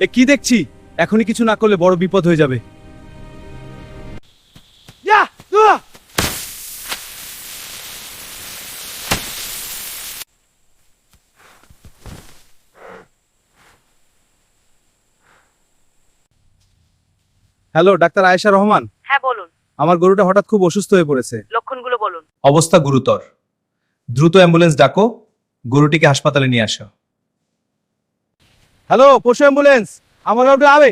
এ কি দেখছি? এখনই কিছু না করলে বড় বিপদ হয়ে যাবে। Hello, doctor Ayesha Rahman. হ্যাঁ বলুন। আমার গরুটা হঠাৎ খুব অসুস্থ হয়ে পড়েছে। লক্ষণগুলো বলুন। অবস্থা গুরুতর। দ্রুত অ্যাম্বুলেন্স ডাকো, গরুটিকে হাসপাতালে নিয়ে আসো। হ্যালো, পশু অ্যাম্বুলেন্স, আমার গরুটা আবে।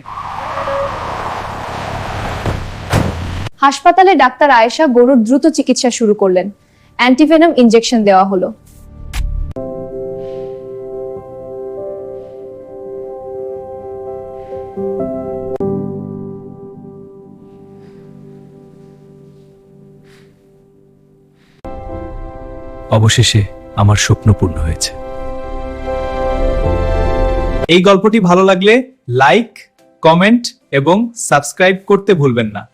হাসপাতালে ডাক্তার আয়েশা গরুর দ্রুত চিকিৎসা শুরু করলেন। অ্যান্টিভেনম ইনজেকশন দেওয়া হলো। অবশেষে আমার স্বপ্ন পূর্ণ হয়েছে। এই গল্পটি ভালো লাগলে লাইক, কমেন্ট এবং সাবস্ক্রাইব করতে ভুলবেন না।